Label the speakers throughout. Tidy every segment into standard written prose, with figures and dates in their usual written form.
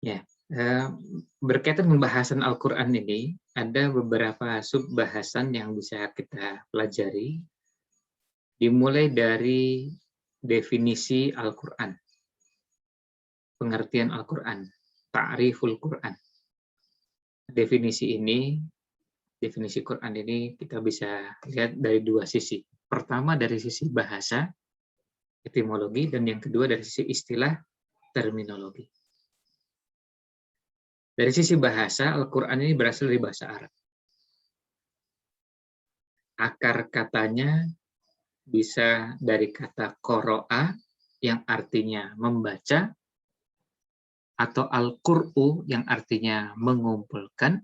Speaker 1: Ya, berkaitan pembahasan Al-Quran ini, ada beberapa sub-bahasan yang bisa kita pelajari, dimulai dari definisi Al-Quran, pengertian Al-Quran, ta'riful Quran. Definisi Quran ini kita bisa lihat dari dua sisi. Pertama dari sisi bahasa, etimologi, dan yang kedua dari sisi istilah, terminologi. Dari sisi bahasa, Al-Quran ini berasal dari bahasa Arab. Akar katanya bisa dari kata qoro'a yang artinya membaca, atau al-qur'u yang artinya mengumpulkan,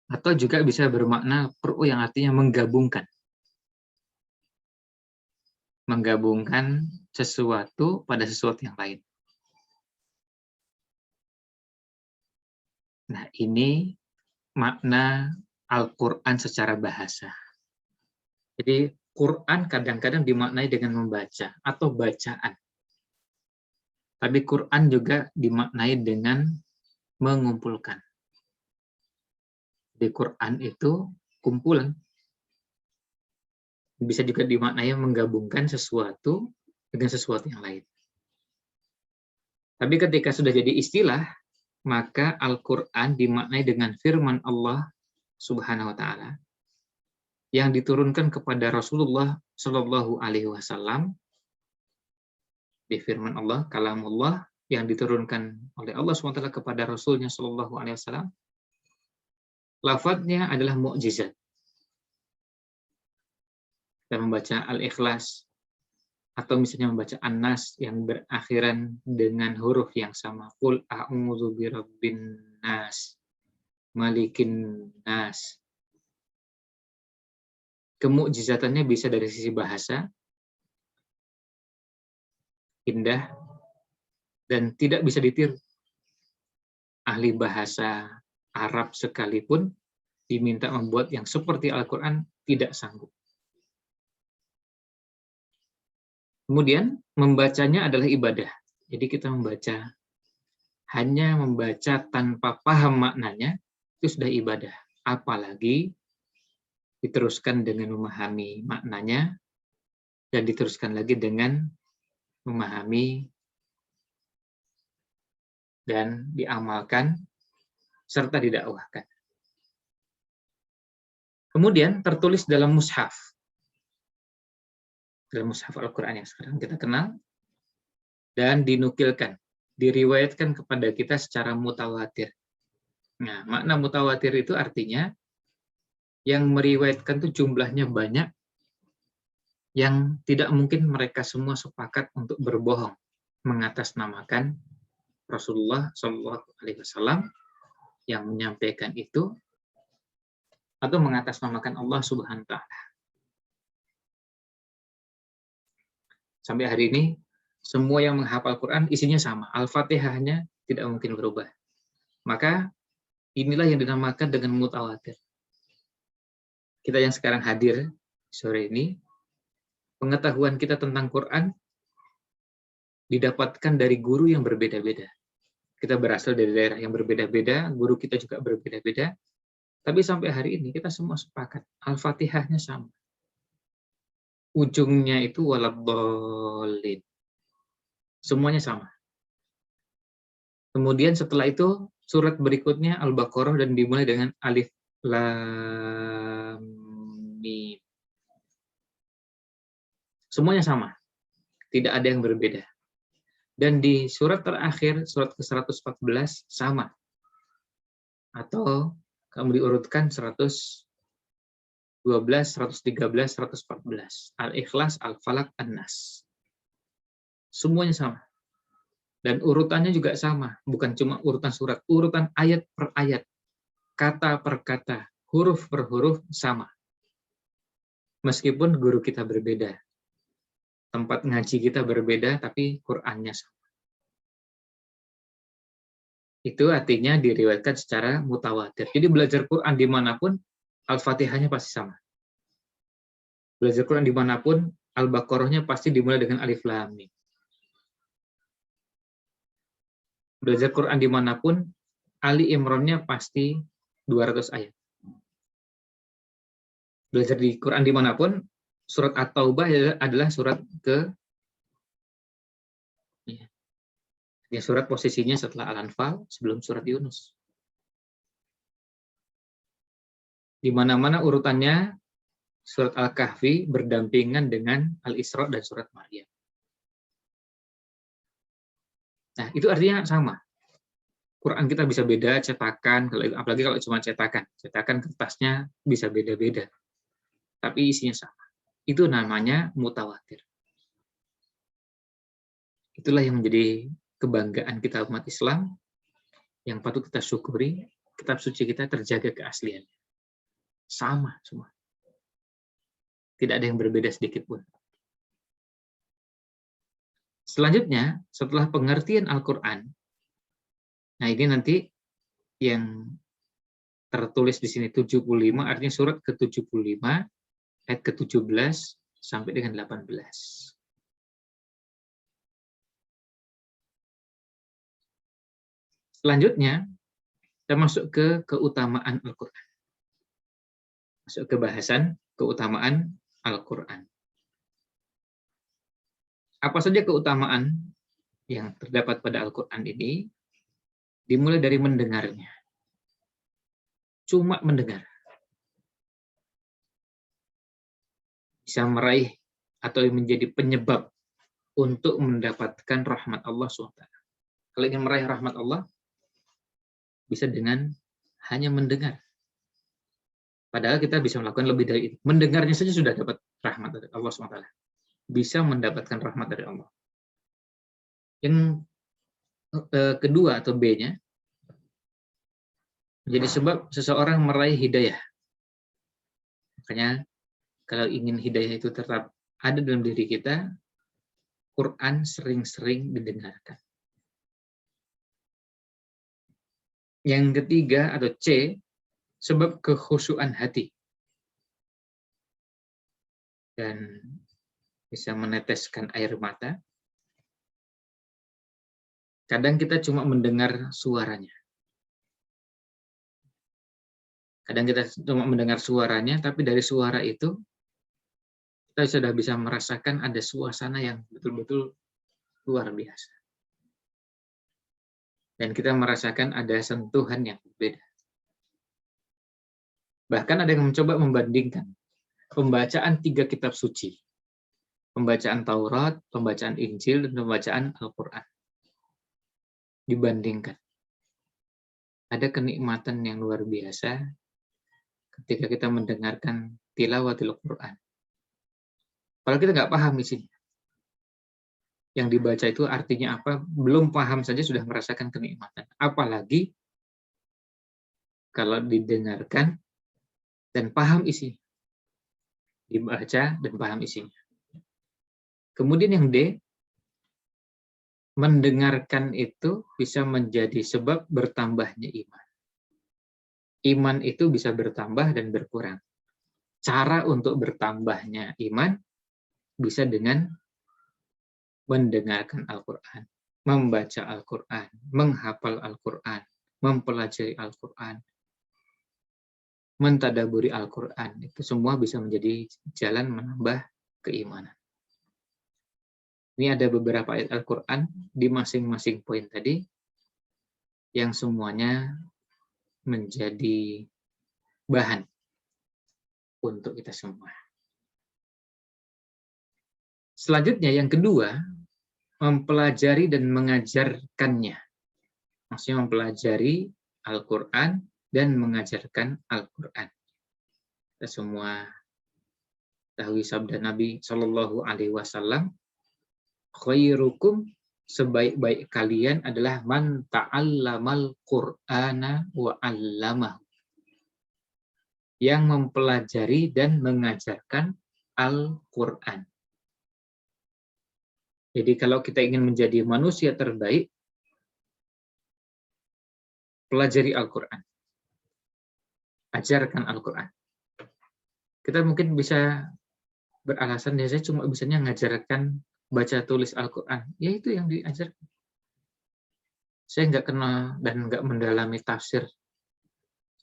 Speaker 1: atau juga bisa bermakna qur'u yang artinya menggabungkan. Menggabungkan sesuatu pada sesuatu yang lain. Nah, ini makna Al-Quran secara bahasa. Jadi, Quran kadang-kadang dimaknai dengan membaca atau bacaan. Tapi Quran juga dimaknai dengan mengumpulkan. Di Quran itu kumpulan. Bisa juga dimaknai menggabungkan sesuatu dengan sesuatu yang lain. Tapi ketika sudah jadi istilah, maka Al-Quran dimaknai dengan firman Allah Subhanahu wa Ta'ala yang diturunkan kepada Rasulullah Shallallahu Alaihi Wasallam. Di firman Allah, kalamullah yang diturunkan oleh Allah SWT kepada Rasulnya Shallallahu Alaihi Wasallam, lafadznya adalah mukjizat. Kita membaca Al-Ikhlas atau misalnya membaca An-Nas yang berakhiran dengan huruf yang sama. Qul a'udzu birabbin nas, malikin nas. Kemukjizatannya bisa dari sisi bahasa, indah, dan tidak bisa ditiru. Ahli bahasa Arab sekalipun diminta membuat yang seperti Al-Quran tidak sanggup. Kemudian membacanya adalah ibadah. Jadi kita hanya membaca tanpa paham maknanya, itu sudah ibadah. Apalagi diteruskan dengan memahami maknanya, dan diteruskan lagi dengan memahami dan diamalkan, serta didakwahkan. Kemudian tertulis dalam mushaf. Dalam mushaf Al-Quran yang sekarang kita kenal, dan dinukilkan, diriwayatkan kepada kita secara mutawatir. Nah, makna mutawatir itu artinya yang meriwayatkan itu jumlahnya banyak, yang tidak mungkin mereka semua sepakat untuk berbohong, mengatasnamakan Rasulullah SAW yang menyampaikan itu, atau mengatasnamakan Allah Subhanahu wa Ta'ala. Sampai hari ini, semua yang menghafal Quran isinya sama. Al-Fatihahnya tidak mungkin berubah. Maka inilah yang dinamakan dengan mutawatir. Kita yang sekarang hadir sore ini, pengetahuan kita tentang Quran didapatkan dari guru yang berbeda-beda. Kita berasal dari daerah yang berbeda-beda, guru kita juga berbeda-beda. Tapi sampai hari ini kita semua sepakat, Al-Fatihahnya sama. Ujungnya itu waladhdallin. Semuanya sama. Kemudian setelah itu surat berikutnya Al-Baqarah dan dimulai dengan alif lam mim. Semuanya sama. Tidak ada yang berbeda. Dan di surat terakhir, surat ke-114 sama. Atau kamu diurutkan 112, 113, 114. Al-Ikhlas, Al-Falaq, An-Nas. Semuanya sama. Dan urutannya juga sama. Bukan cuma urutan surat, urutan ayat per ayat. Kata per kata, huruf per huruf sama. Meskipun guru kita berbeda. Tempat ngaji kita berbeda, tapi Qur'annya sama. Itu artinya diriwayatkan secara mutawatir. Jadi belajar Quran dimanapun, Al-Fatihahnya pasti sama. Belajar Quran dimanapun, Al-Baqarahnya pasti dimulai dengan alif lam mim. Belajar Quran dimanapun, Ali Imran-nya pasti 200 ayat. Belajar di Quran dimanapun, surat At-Taubah adalah surat surat posisinya setelah Al-Anfal, sebelum surat Yunus. Di mana-mana urutannya, surat Al-Kahfi berdampingan dengan Al-Isra dan surat Maryam. Nah, itu artinya sama. Quran kita bisa beda cetakan, apalagi kalau cuma cetakan kertasnya bisa beda-beda, tapi isinya sama. Itu namanya mutawatir. Itulah yang menjadi kebanggaan kita umat Islam, yang patut kita syukuri. Kitab suci kita terjaga keasliannya, sama semua, tidak ada yang berbeda sedikit pun. Selanjutnya, setelah pengertian Al-Quran, nah ini nanti yang tertulis di sini 75, artinya surat ke-75, ayat ke-17 sampai dengan 18. Selanjutnya, kita masuk ke keutamaan Al-Quran. Masuk ke bahasan keutamaan Al-Quran. Apa saja keutamaan yang terdapat pada Al-Quran ini? Dimulai dari mendengarnya. Cuma mendengar. Bisa meraih atau menjadi penyebab untuk mendapatkan rahmat Allah SWT. Kalau ingin meraih rahmat Allah, bisa dengan hanya mendengar. Padahal kita bisa melakukan lebih dari itu. Mendengarnya saja sudah dapat rahmat dari Allah SWT. Bisa mendapatkan rahmat dari Allah. Yang kedua atau B-nya, menjadi sebab seseorang meraih hidayah. Makanya kalau ingin hidayah itu tetap ada dalam diri kita, Quran sering-sering didengarkan. Yang ketiga atau C, sebab kekhusyuan hati. Dan bisa meneteskan air mata. Kadang kita cuma mendengar suaranya. Kadang kita cuma mendengar suaranya, tapi dari suara itu kita sudah bisa merasakan ada suasana yang betul-betul luar biasa. Dan kita merasakan ada sentuhan yang berbeda. Bahkan ada yang mencoba membandingkan pembacaan 3 kitab suci. Pembacaan Taurat, pembacaan Injil, dan pembacaan Al-Quran. Dibandingkan. Ada kenikmatan yang luar biasa ketika kita mendengarkan tilawatil Quran. Kalau kita nggak paham isinya, yang dibaca itu artinya apa, belum paham saja sudah merasakan kenikmatan. Apalagi kalau didengarkan dan paham isinya. Dibaca dan paham isinya. Kemudian yang D, mendengarkan itu bisa menjadi sebab bertambahnya iman. Iman itu bisa bertambah dan berkurang. Cara untuk bertambahnya iman bisa dengan mendengarkan Al-Quran, membaca Al-Quran, menghafal Al-Quran, mempelajari Al-Quran, mentadaburi Al-Quran. Itu semua bisa menjadi jalan menambah keimanan. Ini ada beberapa ayat Al-Quran di masing-masing poin tadi, yang semuanya menjadi bahan untuk kita semua. Selanjutnya yang kedua, mempelajari dan mengajarkannya. Maksudnya mempelajari Al-Quran dan mengajarkan Al-Quran. Kita semua tahu sabda Nabi Shallallahu Alaihi Wasallam, khairukum, sebaik-baik kalian adalah man ta'allamal Qur'ana wa 'allamahu, yang mempelajari dan mengajarkan Al-Quran. Jadi kalau kita ingin menjadi manusia terbaik, pelajari Al-Quran. Ajarkan Al-Quran. Kita mungkin bisa beralasan, ya saya cuma bisanya ngajarkan baca tulis Al-Quran. Ya itu yang diajarkan. Saya nggak kenal dan nggak mendalami tafsir.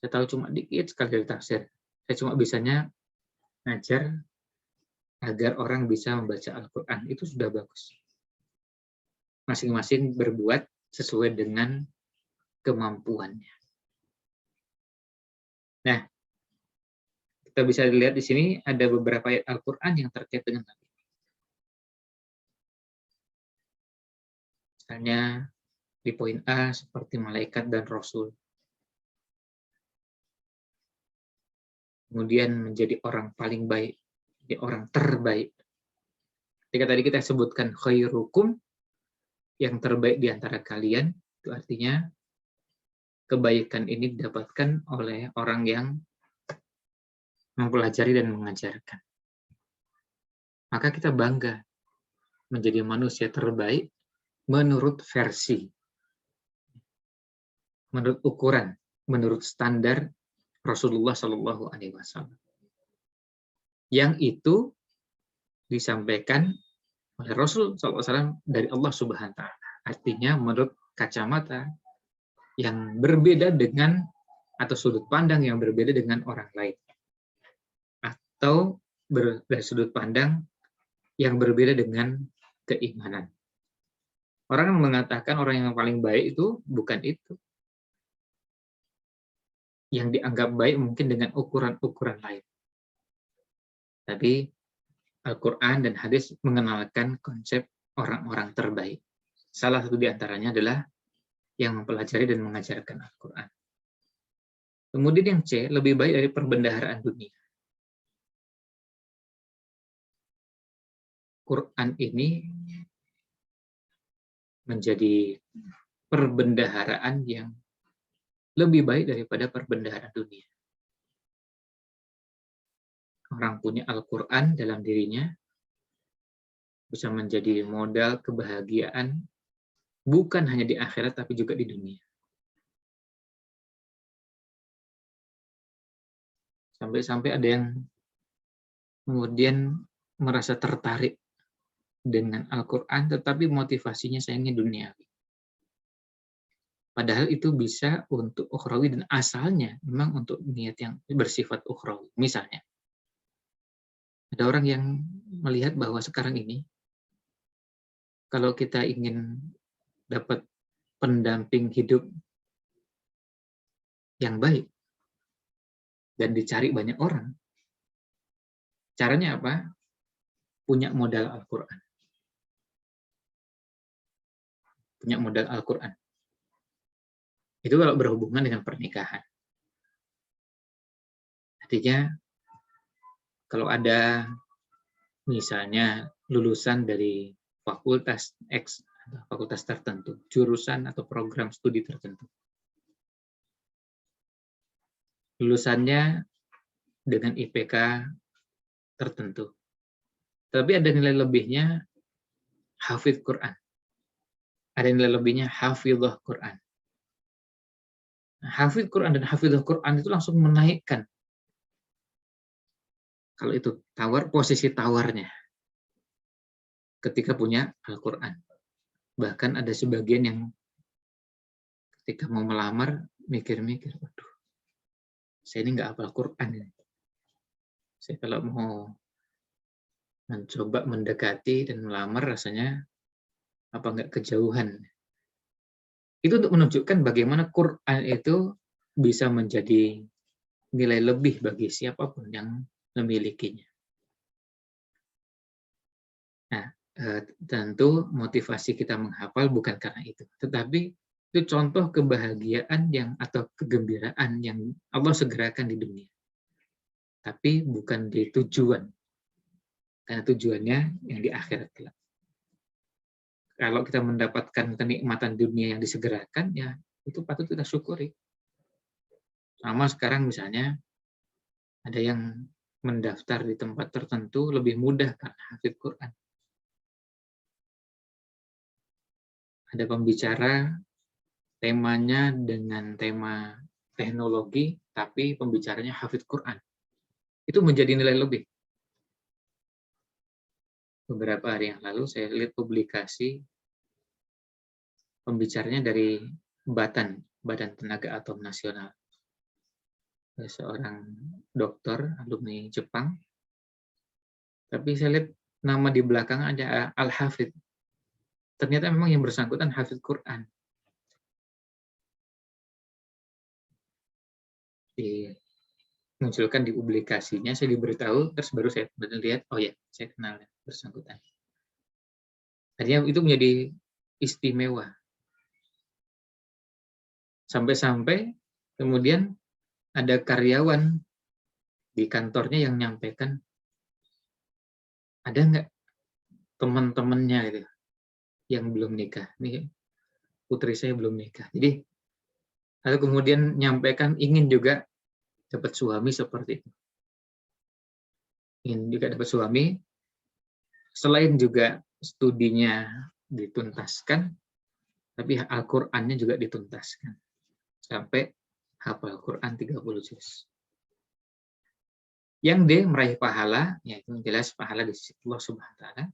Speaker 1: Saya tahu cuma dikit sekali dari tafsir. Saya cuma bisanya ngajar agar orang bisa membaca Al-Quran. Itu sudah bagus. Masing-masing berbuat sesuai dengan kemampuannya. Nah, kita bisa lihat di sini ada beberapa ayat Al-Quran yang terkait dengan hal ini. Misalnya di poin A seperti malaikat dan rasul. Kemudian menjadi orang paling baik, jadi orang terbaik. Ketika tadi kita sebutkan khairukum, yang terbaik di antara kalian, itu artinya kebaikan ini didapatkan oleh orang yang mempelajari dan mengajarkan. Maka kita bangga menjadi manusia terbaik menurut versi, menurut ukuran, menurut standar Rasulullah Shallallahu Alaihi Wasallam. Yang itu disampaikan oleh Rasul SAW dari Allah Subhanahu Wa Taala. Artinya menurut kacamata yang berbeda dengan atau sudut pandang yang berbeda dengan orang lain, atau dari sudut pandang yang berbeda dengan keimanan. Orang yang mengatakan orang yang paling baik itu bukan itu. Yang dianggap baik mungkin dengan ukuran-ukuran lain. Tapi Al-Quran dan hadis mengenalkan konsep orang-orang terbaik. Salah satu di antaranya adalah yang mempelajari dan mengajarkan Al-Quran. Kemudian yang C, lebih baik dari perbendaharaan dunia. Quran ini menjadi perbendaharaan yang lebih baik daripada perbendaharaan dunia. Orang punya Al-Quran dalam dirinya bisa menjadi modal kebahagiaan bukan hanya di akhirat tapi juga di dunia. Sampai-sampai ada yang kemudian merasa tertarik dengan Al-Quran tetapi motivasinya sayangnya duniawi. Padahal itu bisa untuk ukhrawi dan asalnya memang untuk niat yang bersifat ukhrawi. Misalnya, ada orang yang melihat bahwa sekarang ini kalau kita ingin dapat pendamping hidup yang baik dan dicari banyak orang, caranya apa? Punya modal Al-Quran. Punya modal Al-Quran. Itu kalau berhubungan dengan pernikahan. Artinya, kalau ada misalnya lulusan dari fakultas X atau fakultas tertentu, jurusan atau program studi tertentu. Lulusannya dengan IPK tertentu. Tapi ada nilai lebihnya hafidz Quran. Ada nilai lebihnya hafidhah Quran. Hafidz Quran dan hafidhah Quran itu langsung menaikkan. Kalau itu posisi tawarnya ketika punya Al-Quran. Bahkan ada sebagian yang ketika mau melamar, mikir-mikir, waduh, saya ini nggak hafal Quran. Saya kalau mau mencoba mendekati dan melamar, rasanya apa nggak kejauhan. Itu untuk menunjukkan bagaimana Quran itu bisa menjadi nilai lebih bagi siapapun yang memilikinya. Nah, tentu motivasi kita menghafal bukan karena itu, tetapi itu contoh kebahagiaan atau kegembiraan yang Allah segerakan di dunia. Tapi bukan di tujuan. Karena tujuannya yang di akhirat kelak. Kalau kita mendapatkan kenikmatan dunia yang disegerakan, ya itu patut kita syukuri. Sama sekarang misalnya ada yang mendaftar di tempat tertentu lebih mudah karena hafidz Quran. Ada pembicara temanya dengan tema teknologi, tapi pembicaranya hafidz Quran. Itu menjadi nilai lebih. Beberapa hari yang lalu saya lihat publikasi pembicaranya dari Badan Tenaga Atom Nasional. Seorang dokter alumni Jepang. Tapi saya lihat nama di belakang ada Al-Hafidh. Ternyata memang yang bersangkutan hafidh Quran. Dimunculkan di publikasinya, saya diberitahu, terus baru saya lihat, oh ya, saya kenal bersangkutan. Artinya itu menjadi istimewa. Sampai-sampai kemudian ada karyawan di kantornya yang nyampaikan, ada nggak teman-temannya itu yang belum nikah? Nih putri saya belum nikah. Jadi lalu kemudian nyampaikan ingin juga dapat suami seperti itu. Ingin juga dapat suami, selain juga studinya dituntaskan, tapi Al-Qur'annya juga dituntaskan. Sampai hafal Quran 30 juz. Yang D, meraih pahala, yaitu jelas pahala di sisi Allah Subhanahu wa taala.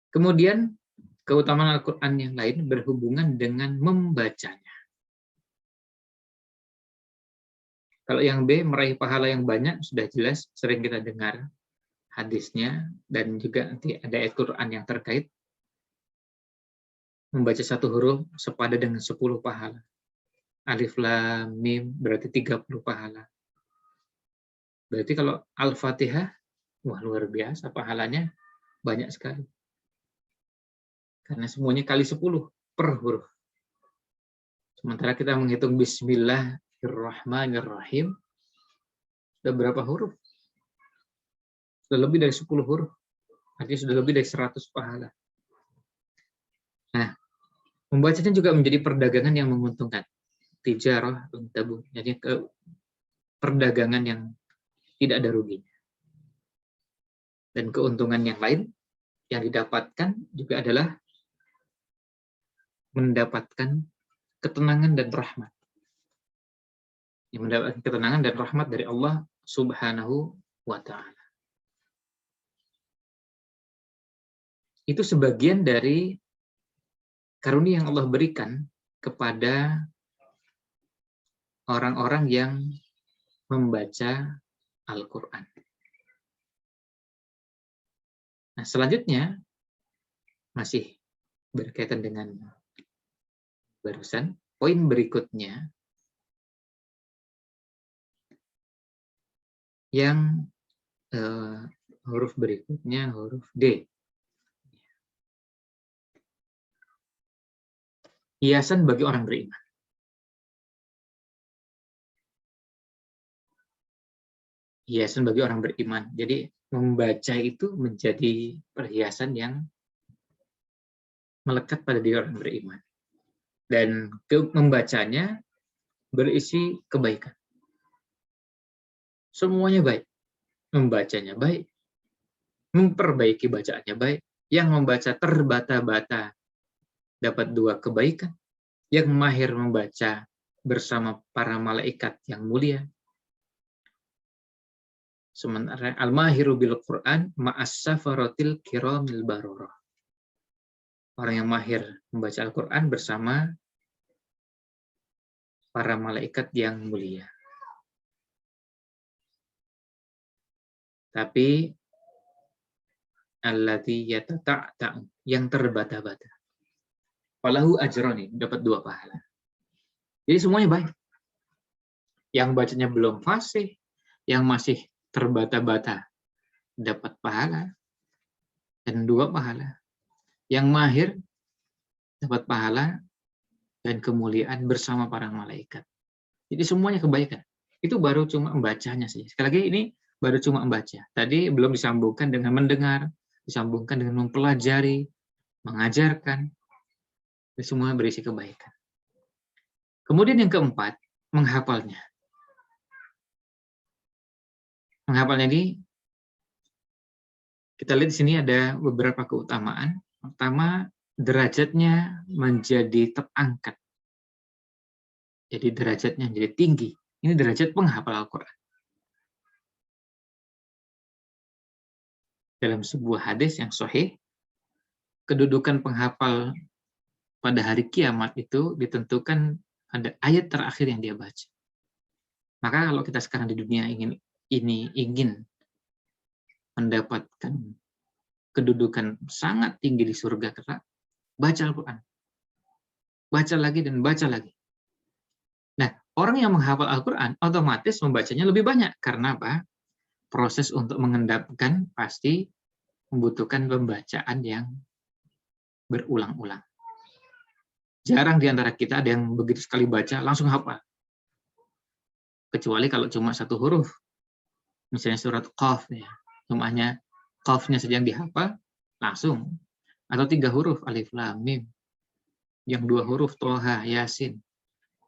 Speaker 1: Kemudian keutamaan Al-Qur'an yang lain berhubungan dengan membacanya. Kalau yang B, meraih pahala yang banyak, sudah jelas, sering kita dengar hadisnya, dan juga nanti ada ayat Quran yang terkait. Membaca satu huruf sepadan dengan 10 pahala. Alif, Lam, Mim, berarti 30 pahala. Berarti kalau Al-Fatihah, wah luar biasa pahalanya, banyak sekali. Karena semuanya kali 10 per huruf. Sementara kita menghitung Bismillahirrahmanirrahim, sudah berapa huruf? Sudah lebih dari 10 huruf. Artinya sudah lebih dari 100 pahala. Nah, membacanya juga menjadi perdagangan yang menguntungkan. Tijarah, tabu. Jadi perdagangan yang tidak ada ruginya. Dan keuntungan yang lain yang didapatkan juga adalah mendapatkan ketenangan dan rahmat. Yang mendapatkan ketenangan dan rahmat dari Allah Subhanahu wa taala. Itu sebagian dari karunia yang Allah berikan kepada orang-orang yang membaca Al-Quran. Nah, selanjutnya masih berkaitan dengan barusan, poin berikutnya yang huruf berikutnya huruf D. Hiasan bagi orang beriman. Hiasan bagi orang beriman. Jadi membaca itu menjadi perhiasan yang melekat pada diri orang beriman. Dan membacanya berisi kebaikan. Semuanya baik. Membacanya baik. Memperbaiki bacaannya baik. Yang membaca terbata-bata dapat 2 kebaikan. Yang mahir membaca bersama para malaikat yang mulia. Sementara al-mahiru bil Quran ma'as safaratil kiramil bararah. Orang yang mahir membaca Al-Quran bersama para malaikat yang mulia. Tapi allati yatata'ta'u, yang terbata-bata. Falahu ajrani, dapat 2 pahala. Jadi semuanya baik. Yang bacanya belum fasih, yang masih terbata-bata dapat pahala dan 2 pahala. Yang mahir dapat pahala dan kemuliaan bersama para malaikat. Jadi semuanya kebaikan. Itu baru cuma membacanya saja. Sekali lagi ini baru cuma membaca. Tadi belum disambungkan dengan mendengar, disambungkan dengan mempelajari, mengajarkan. Itu semua berisi kebaikan. Kemudian yang keempat, menghafalnya. Menghafalnya ini, kita lihat di sini ada beberapa keutamaan. Pertama, derajatnya menjadi terangkat. Jadi derajatnya menjadi tinggi. Ini derajat penghafal Al-Quran. Dalam sebuah hadis yang sahih, kedudukan penghafal pada hari kiamat itu ditentukan ada ayat terakhir yang dia baca. Maka kalau kita sekarang di dunia ingin mendapatkan kedudukan sangat tinggi di surga kelak, baca Al-Quran. Baca lagi dan baca lagi. Nah, orang yang menghafal Al-Quran otomatis membacanya lebih banyak. Karena apa? Proses untuk mengendapkan pasti membutuhkan pembacaan yang berulang-ulang. Jarang di antara kita ada yang begitu sekali baca langsung hafal. Kecuali kalau cuma satu huruf. Misalnya surat Qaf, ya. Cumanya Qaf-nya saja yang dihafal, langsung. Atau 3 huruf, Alif, Lam, Mim. Yang 2 huruf, Toha, Yasin.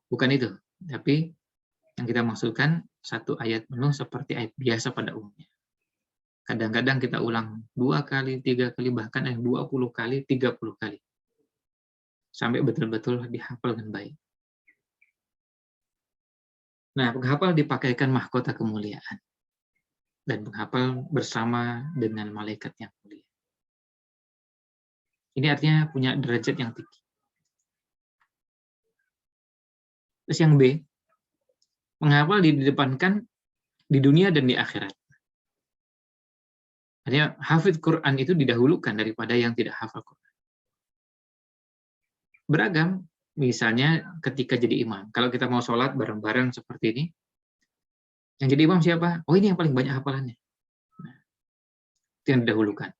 Speaker 1: Bukan itu. Tapi yang kita maksudkan satu ayat penuh seperti ayat biasa pada umumnya. Kadang-kadang kita ulang 2 kali, 3 kali, bahkan 20 kali, 30 kali. Sampai betul-betul dihafal dengan baik. Nah, penghafal dipakaikan mahkota kemuliaan. Dan penghafal bersama dengan malaikat yang mulia. Ini artinya punya derajat yang tinggi. Terus yang B, menghafal didepankan di dunia dan di akhirat. Artinya hafidz Quran itu didahulukan daripada yang tidak hafal Quran. Beragam, misalnya ketika jadi imam. Kalau kita mau sholat bareng-bareng seperti ini, yang jadi imam siapa? Oh, ini yang paling banyak hafalannya. Nah, itu yang didahulukan.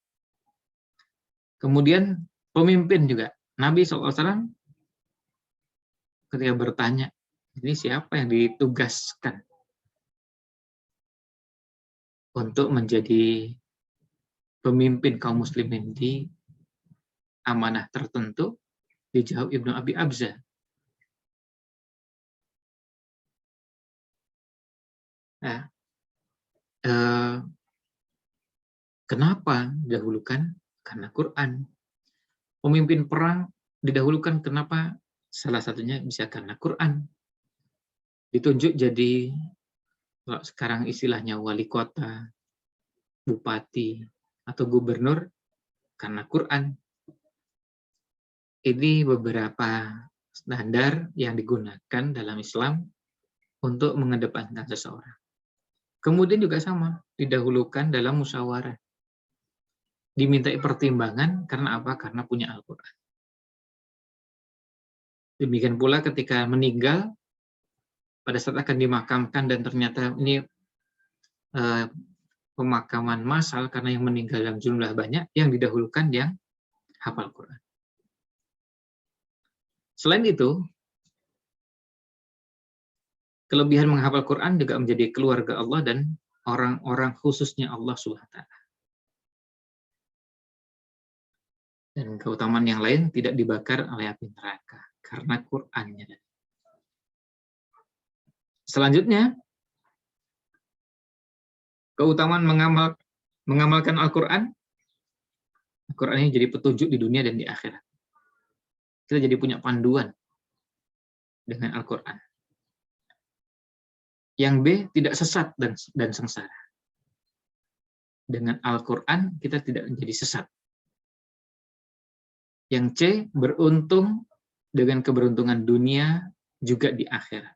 Speaker 1: Kemudian pemimpin juga. Nabi SAW ketika bertanya, ini siapa yang ditugaskan untuk menjadi pemimpin kaum muslimin di amanah tertentu, dijawab Ibnu Abi Abza. Nah, kenapa didahulukan? Karena Quran. Pemimpin perang didahulukan kenapa? Salah satunya bisa karena Quran. Ditunjuk jadi, kalau sekarang istilahnya wali kota, bupati, atau gubernur, karena Quran. Ini beberapa standar yang digunakan dalam Islam untuk mengedepankan seseorang. Kemudian juga sama, didahulukan dalam musyawarah. Dimintai pertimbangan karena apa? Karena punya Al-Quran. Demikian pula ketika meninggal, pada saat akan dimakamkan dan ternyata ini pemakaman massal karena yang meninggal dalam jumlah banyak, yang didahulukan yang hafal Quran. Selain itu, kelebihan menghafal Quran juga menjadi keluarga Allah dan orang-orang khususnya Allah SWT. Dan keutamaan yang lain tidak dibakar oleh api neraka karena Qur'annya. Selanjutnya, keutamaan mengamalkan Al-Quran. Al-Quran ini jadi petunjuk di dunia dan di akhirat. Kita jadi punya panduan dengan Al-Quran. Yang B, tidak sesat dan sengsara. Dengan Al-Quran kita tidak menjadi sesat. Yang C, beruntung dengan keberuntungan dunia juga di akhirat.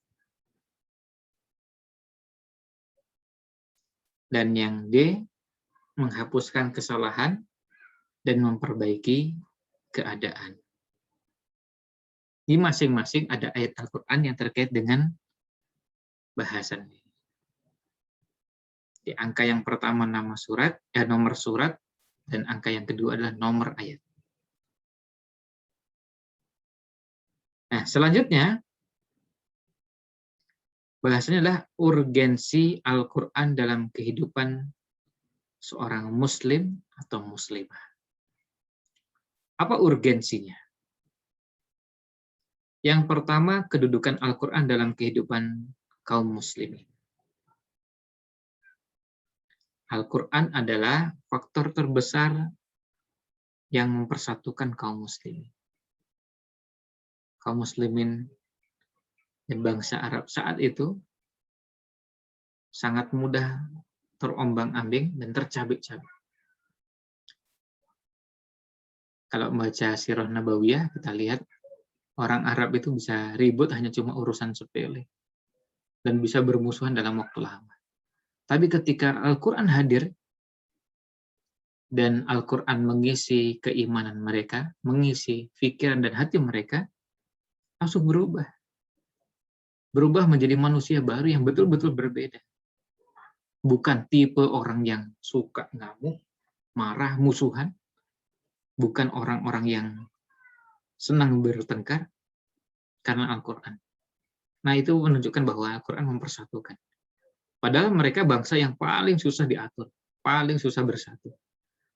Speaker 1: Dan yang D, menghapuskan kesalahan dan memperbaiki keadaan. Di masing-masing ada ayat Al-Quran yang terkait dengan bahasan ini. Di angka yang pertama nomor surat, dan angka yang kedua adalah nomor ayat. Nah, selanjutnya, bahasanya adalah urgensi Al-Quran dalam kehidupan seorang muslim atau muslimah. Apa urgensinya? Yang pertama, kedudukan Al-Quran dalam kehidupan kaum muslimin. Al-Quran adalah faktor terbesar yang mempersatukan kaum muslimin. Kaum muslimin dan bangsa Arab saat itu sangat mudah terombang-ambing dan tercabik-cabik. Kalau membaca Sirah Nabawiyah, kita lihat Orang Arab itu bisa ribut hanya cuma urusan sepele dan bisa bermusuhan dalam waktu lama. Tapi ketika Al-Quran hadir dan Al-Quran mengisi keimanan mereka, mengisi pikiran dan hati mereka, langsung berubah. Berubah menjadi manusia baru yang betul-betul berbeda. Bukan tipe orang yang suka ngamuk, marah, musuhan. Bukan orang-orang yang senang bertengkar karena Al-Quran. Nah, itu menunjukkan bahwa Al-Quran mempersatukan. Padahal mereka bangsa yang paling susah diatur, paling susah bersatu.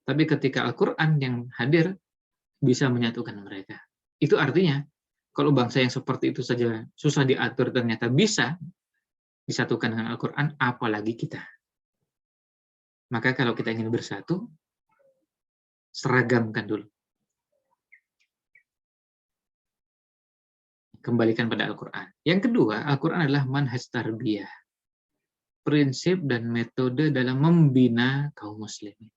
Speaker 1: Tapi ketika Al-Quran yang hadir, bisa menyatukan mereka. Itu artinya, kalau bangsa yang seperti itu saja susah diatur ternyata bisa disatukan dengan Al-Quran, apalagi kita. Maka kalau kita ingin bersatu, seragamkan dulu. Kembalikan pada Al-Quran. Yang kedua, Al-Quran adalah manhaj tarbiyah. Prinsip dan metode dalam membina kaum muslimin.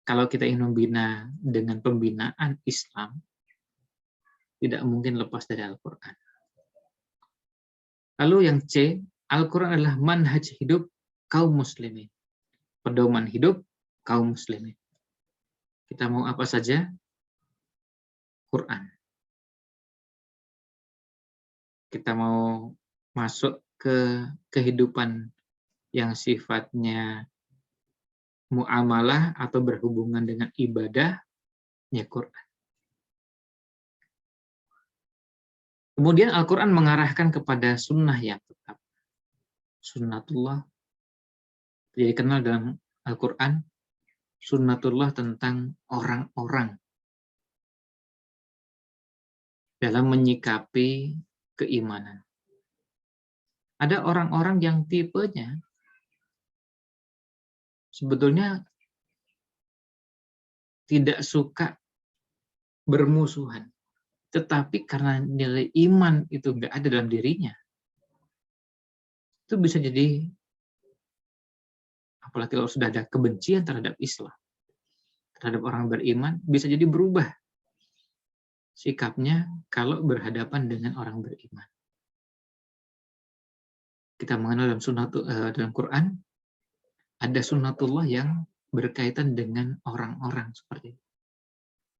Speaker 1: Kalau kita ingin membina dengan pembinaan Islam, tidak mungkin lepas dari Al-Quran. Lalu yang C, Al-Quran adalah manhaj hidup kaum muslimin. Pedoman hidup kaum muslimin. Kita mau apa saja, Quran. Kita mau masuk ke kehidupan yang sifatnya muamalah atau berhubungan dengan ibadah, ya Quran. Kemudian Al-Quran mengarahkan kepada sunnah yang tetap. Sunnatullah, jadi kenal dalam Al-Quran, sunnatullah tentang orang-orang dalam menyikapi keimanan. Ada orang-orang yang tipenya sebetulnya tidak suka bermusuhan. Tetapi karena nilai iman itu nggak ada dalam dirinya, itu bisa jadi, apalagi kalau sudah ada kebencian terhadap Islam, terhadap orang beriman, bisa jadi berubah sikapnya kalau berhadapan dengan orang beriman. Kita mengenal dalam Quran, ada sunnatullah yang berkaitan dengan orang-orang seperti itu.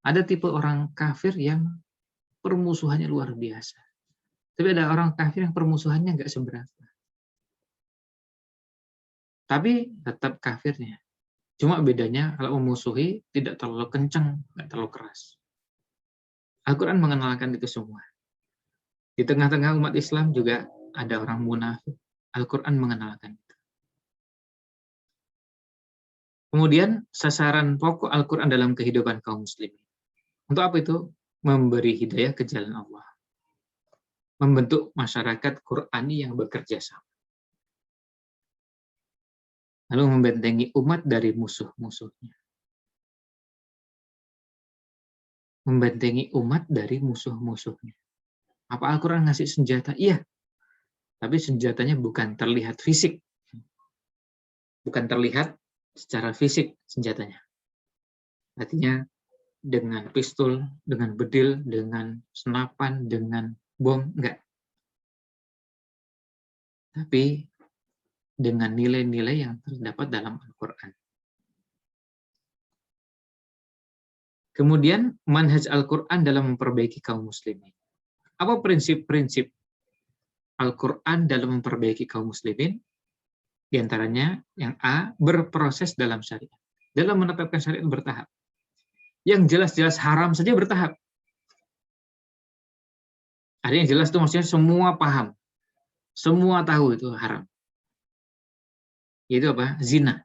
Speaker 1: Ada tipe orang kafir yang permusuhannya luar biasa. Tapi ada orang kafir yang permusuhannya nggak seberapa. Tapi tetap kafirnya. Cuma bedanya kalau memusuhi tidak terlalu kencang, nggak terlalu keras. Al-Quran mengenalkan itu semua. Di tengah-tengah umat Islam juga ada orang munafik. Al-Quran mengenalkan itu. Kemudian sasaran pokok Al-Quran dalam kehidupan kaum muslimin. Untuk apa itu? Memberi hidayah ke jalan Allah. Membentuk masyarakat Qurani yang bekerja sama. Lalu membentengi umat dari musuh-musuhnya. Membentengi umat dari musuh-musuhnya. Apa Al-Quran ngasih senjata? Iya. Tapi senjatanya bukan terlihat fisik. Bukan terlihat secara fisik senjatanya. Artinya dengan pistol, dengan bedil, dengan senapan, dengan bom, enggak. Tapi dengan nilai-nilai yang terdapat dalam Al-Quran. Kemudian manhaj Al-Quran dalam memperbaiki kaum muslimin. Apa prinsip-prinsip Al-Quran dalam memperbaiki kaum muslimin? Di antaranya yang A, berproses dalam syariat. Dalam menetapkan syariat bertahap. Yang jelas-jelas haram saja bertahap. Ada yang jelas itu maksudnya semua paham. Semua tahu itu haram. Yaitu apa? Zina.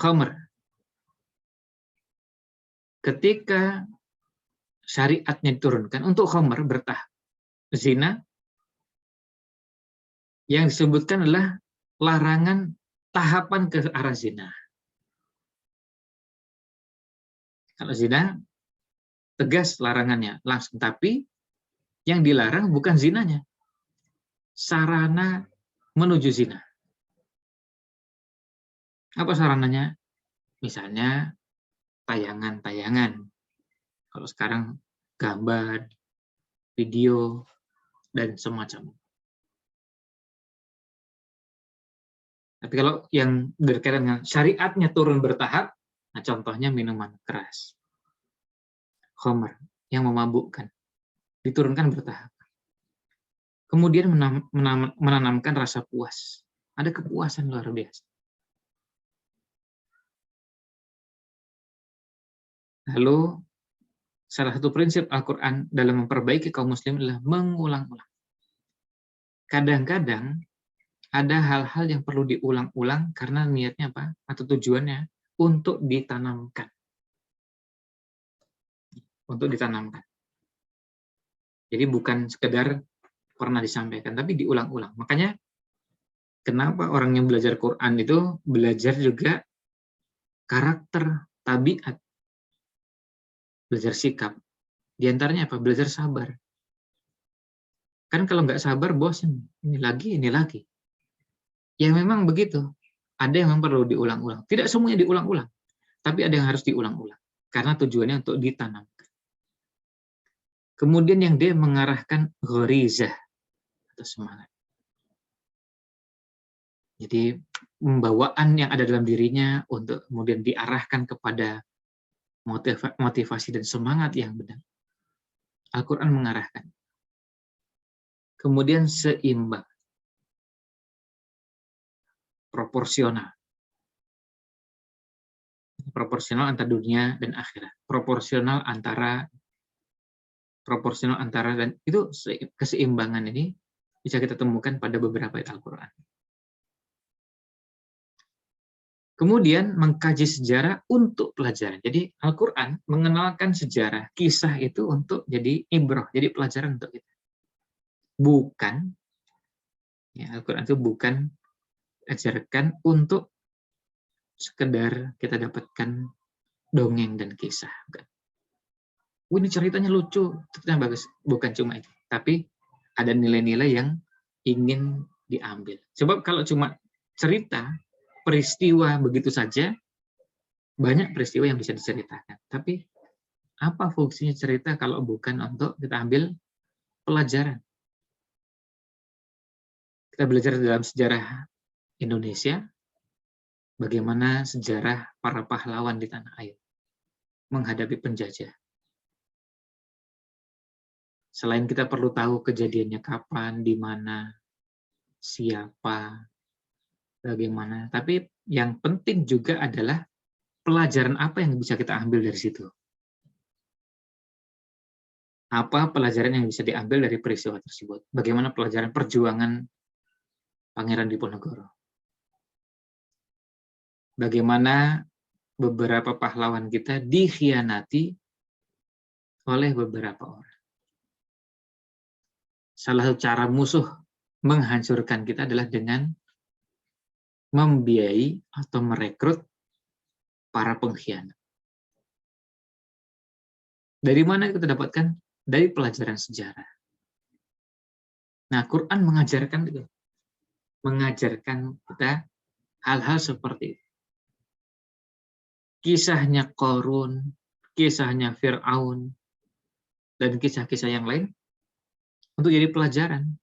Speaker 1: Khamr. Ketika syariatnya diturunkan untuk khamr bertahap. Zina yang disebutkan adalah larangan tahapan ke arah zina. Kalau zina, tegas larangannya langsung. Tapi yang dilarang bukan zinanya, sarana menuju zina. Apa sarananya? Misalnya tayangan-tayangan Kalau sekarang gambar, video, dan semacamnya. Tapi kalau yang berkaitan dengan syariatnya turun bertahap, nah contohnya minuman keras, khamr, yang memabukkan, diturunkan bertahap. Kemudian menanamkan rasa puas. Ada kepuasan luar biasa. Lalu, salah satu prinsip Al-Quran dalam memperbaiki kaum muslim adalah mengulang-ulang. Kadang-kadang ada hal-hal yang perlu diulang-ulang karena niatnya apa? Atau tujuannya untuk ditanamkan. Untuk ditanamkan. Jadi bukan sekedar pernah disampaikan, tapi diulang-ulang. Makanya kenapa orang yang belajar Quran itu belajar juga karakter, tabiat, belajar sikap. Di antaranya apa? Belajar sabar. Kan kalau nggak sabar, bosan. Ini lagi, ini lagi. Ya memang begitu. Ada yang memang perlu diulang-ulang. Tidak semuanya diulang-ulang, tapi ada yang harus diulang-ulang. Karena tujuannya untuk ditanamkan. Kemudian yang dia mengarahkan ghorizah, atau semangat. Jadi pembawaan yang ada dalam dirinya untuk kemudian diarahkan kepada motivasi dan semangat yang benar. Al-Quran mengarahkan. Kemudian seimbang. Proporsional. Proporsional antara dunia dan akhirat. Proporsional antara dan itu keseimbangan ini bisa kita temukan pada beberapa ayat Al-Quran. Kemudian mengkaji sejarah untuk pelajaran. Jadi Al-Quran mengenalkan sejarah, kisah itu untuk jadi ibrah, jadi pelajaran untuk kita. Bukan, ya, Al-Quran itu bukan ajarkan untuk sekedar kita dapatkan dongeng dan kisah. Bukan. Ini ceritanya lucu, ceritanya bagus. Bukan cuma itu. Tapi ada nilai-nilai yang ingin diambil. Sebab kalau cuma cerita, peristiwa begitu saja, banyak peristiwa yang bisa diceritakan. Tapi apa fungsinya cerita kalau bukan untuk kita ambil pelajaran? Kita belajar dalam sejarah Indonesia, bagaimana sejarah para pahlawan di tanah air menghadapi penjajah. Selain kita perlu tahu kejadiannya kapan, di mana, siapa, bagaimana. Tapi yang penting juga adalah pelajaran apa yang bisa kita ambil dari situ. Apa pelajaran yang bisa diambil dari peristiwa tersebut? Bagaimana pelajaran perjuangan Pangeran Diponegoro? Bagaimana beberapa pahlawan kita dikhianati oleh beberapa orang. Salah satu cara musuh menghancurkan kita adalah dengan membiayai atau merekrut para pengkhianat. Dari mana kita dapatkan? Dari pelajaran sejarah. Nah, Quran mengajarkan itu. Mengajarkan kita hal-hal seperti itu. Kisahnya Qarun, kisahnya Fir'aun, dan kisah-kisah yang lain untuk jadi pelajaran.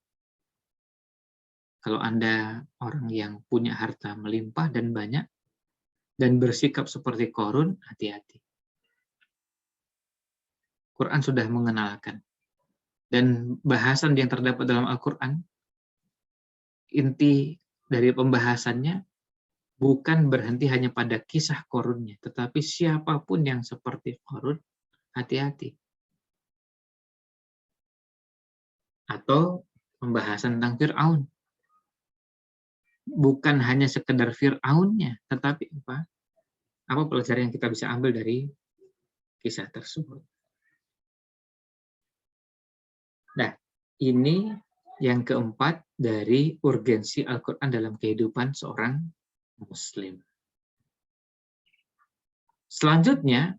Speaker 1: Kalau Anda orang yang punya harta melimpah dan banyak, dan bersikap seperti Qarun, hati-hati. Quran sudah mengenalkan. Dan bahasan yang terdapat dalam Al-Quran, inti dari pembahasannya bukan berhenti hanya pada kisah Qarunnya, tetapi siapapun yang seperti Qarun, hati-hati. Atau pembahasan tentang Fir'aun. Bukan hanya sekedar Fir'aunnya, tetapi apa? Apa pelajaran yang kita bisa ambil dari kisah tersebut. Nah, ini yang keempat dari urgensi Al-Quran dalam kehidupan seorang Muslim. Selanjutnya,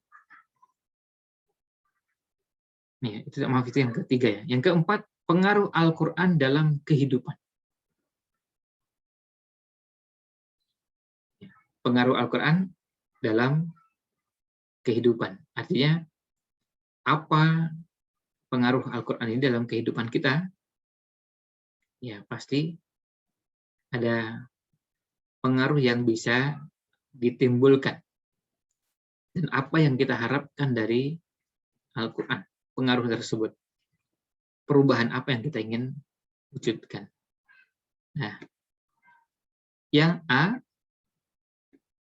Speaker 1: itu yang ketiga ya. Yang keempat, pengaruh Al-Quran dalam kehidupan. Pengaruh Al-Quran dalam kehidupan. Artinya, apa pengaruh Al-Quran ini dalam kehidupan kita? Ya, pasti ada pengaruh yang bisa ditimbulkan. Dan apa yang kita harapkan dari Al-Quran, pengaruh tersebut. Perubahan apa yang kita ingin wujudkan. Nah, yang A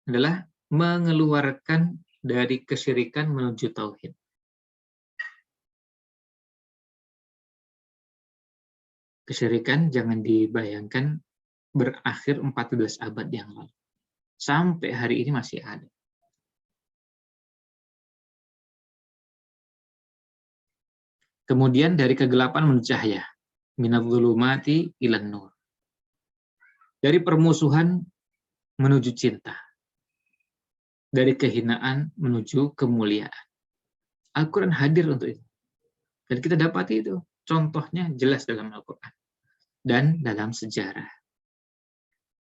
Speaker 1: adalah mengeluarkan dari kesyirikan menuju tauhid. Kesyirikan jangan dibayangkan berakhir 14 abad yang lalu. Sampai hari ini masih ada. Kemudian dari kegelapan menuju cahaya. Minadh-dhulumati ilan nur. Dari permusuhan menuju cinta. Dari kehinaan menuju kemuliaan. Al-Quran hadir untuk itu. Dan kita dapati itu. Contohnya jelas dalam Al-Quran. Dan dalam sejarah.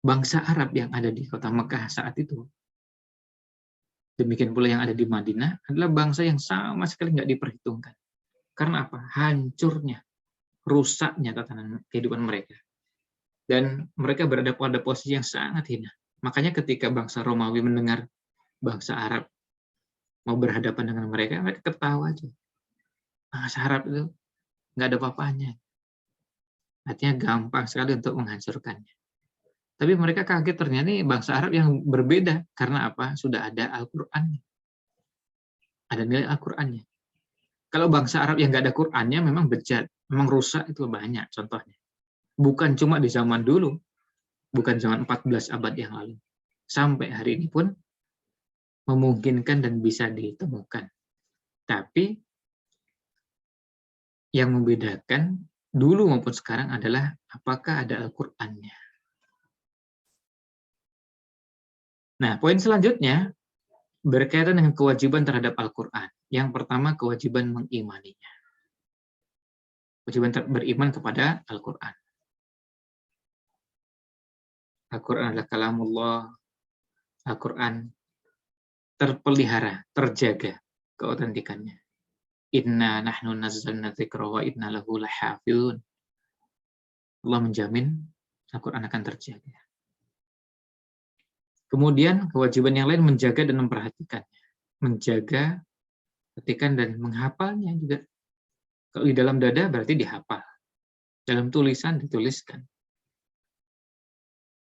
Speaker 1: Bangsa Arab yang ada di kota Mekah saat itu, demikian pula yang ada di Madinah, adalah bangsa yang sama sekali nggak diperhitungkan. Karena apa? Hancurnya, rusaknya tatanan kehidupan mereka. Dan mereka berada pada posisi yang sangat hina. Makanya ketika bangsa Romawi mendengar bangsa Arab mau berhadapan dengan mereka ketawa aja. Bangsa Arab itu nggak ada apa-apanya. Artinya gampang sekali untuk menghancurkannya. Tapi mereka kaget ternyata nih bangsa Arab yang berbeda. Karena apa? Sudah ada Al-Qur'annya. Ada nilai Al-Qur'annya. Kalau bangsa Arab yang nggak ada Qur'annya memang bejat. Memang rusak itu banyak contohnya. Bukan cuma di zaman dulu. Bukan zaman 14 abad yang lalu. Sampai hari ini pun memungkinkan dan bisa ditemukan. Tapi yang membedakan dulu maupun sekarang adalah apakah ada Al-Qur'annya. Nah, poin selanjutnya berkaitan dengan kewajiban terhadap Al-Quran. Yang pertama, kewajiban mengimaninya. Kewajiban beriman kepada Al-Quran. Al-Quran adalah kalamullah. Al-Quran terpelihara, terjaga keautentikannya. Inna nahnu nazzalna dzikra wa inna lahu lahafizun. Allah menjamin Al-Quran akan terjaga. Kemudian kewajiban yang lain menjaga dan memperhatikannya. Menjaga, perhatikan, dan menghafalnya juga. Kalau di dalam dada berarti dihafal. Dalam tulisan dituliskan.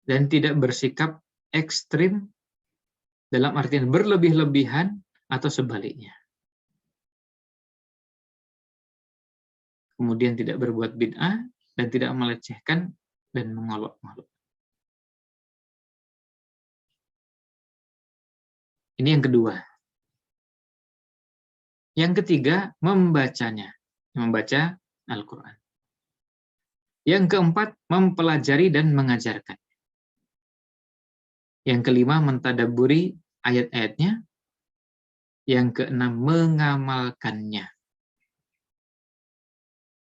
Speaker 1: Dan tidak bersikap ekstrim dalam artian berlebih-lebihan atau sebaliknya. Kemudian tidak berbuat bid'ah dan tidak melecehkan dan mengolok-olok. Ini yang kedua. Yang ketiga, membacanya. Membaca Al-Quran. Yang keempat, mempelajari dan mengajarkan. Yang kelima, mentadabburi ayat-ayatnya. Yang keenam, mengamalkannya.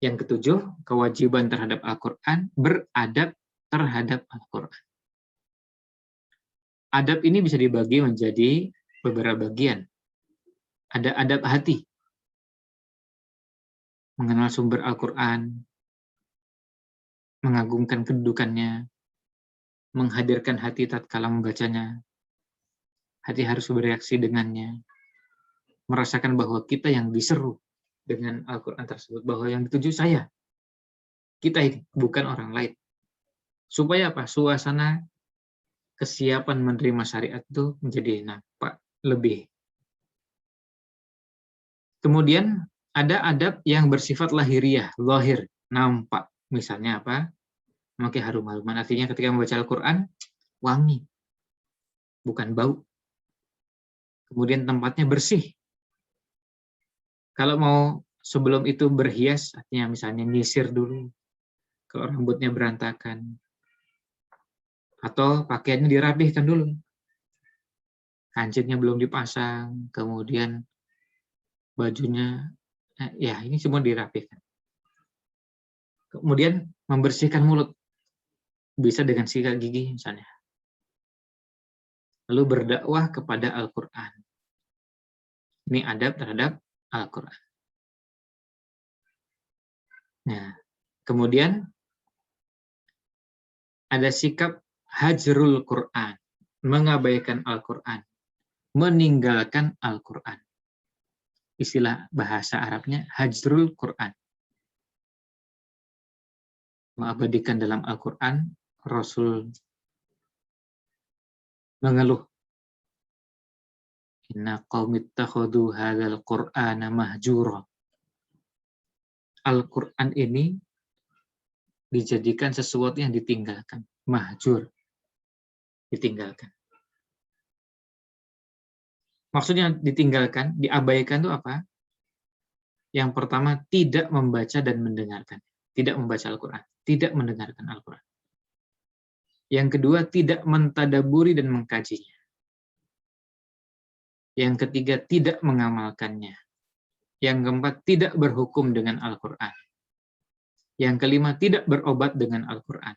Speaker 1: Yang ketujuh, kewajiban terhadap Al-Quran, beradab terhadap Al-Quran. Adab ini bisa dibagi menjadi beberapa bagian. Ada adab hati, mengenal sumber Al-Quran, mengagungkan kedudukannya, menghadirkan hati tatkala membacanya, hati harus bereaksi dengannya, merasakan bahwa kita yang diseru dengan Al-Quran tersebut, bahwa yang dituju saya, kita ini, bukan orang lain. Supaya apa? Suasana kesiapan menerima syariat itu menjadi nampak lebih. Kemudian ada adab yang bersifat lahiriah, zahir, nampak. Misalnya apa? Memakai harum-haruman. Artinya ketika membaca Al-Quran, wangi, bukan bau. Kemudian tempatnya bersih. Kalau mau sebelum itu berhias, artinya misalnya nyisir dulu. Kalau rambutnya berantakan. Atau pakaiannya dirapihkan dulu. Kancingnya belum dipasang, kemudian bajunya, ya ini semua dirapihkan. Kemudian membersihkan mulut. Bisa dengan sikat gigi misalnya. Lalu berdakwah kepada Al-Quran. Ini adab terhadap Al-Quran. Nah, kemudian ada sikap hajrul Quran, mengabaikan Al-Quran, meninggalkan Al-Quran. Istilah bahasa Arabnya hajrul Quran. Mengabadikan dalam Al-Quran, Rasul mengeluh, inna qaumi ittakhadhu hadzal Qur'ana mahjura. Al-Quran ini dijadikan sesuatu yang ditinggalkan, mahjur, ditinggalkan. Maksudnya ditinggalkan, diabaikan itu apa? Yang pertama, tidak membaca dan mendengarkan. Tidak membaca Al-Quran, tidak mendengarkan Al-Quran. Yang kedua, tidak mentadaburi dan mengkajinya. Yang ketiga, tidak mengamalkannya. Yang keempat, tidak berhukum dengan Al-Quran. Yang kelima, tidak berobat dengan Al-Quran.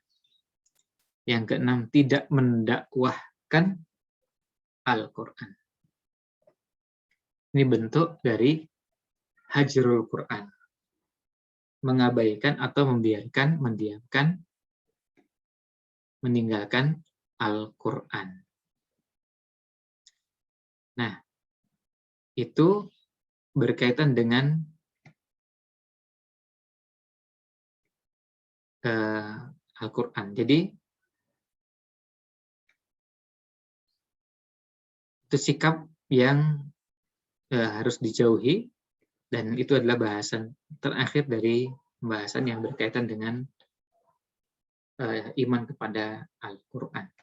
Speaker 1: Yang keenam, tidak mendakwahkan Al-Quran. Ini bentuk dari hajrul Quran. Mengabaikan atau membiarkan, mendiamkan, meninggalkan Al-Quran. Nah, itu berkaitan dengan Al-Quran. Jadi, itu sikap yang harus dijauhi, dan itu adalah bahasan terakhir dari pembahasan yang berkaitan dengan iman kepada Al-Quran.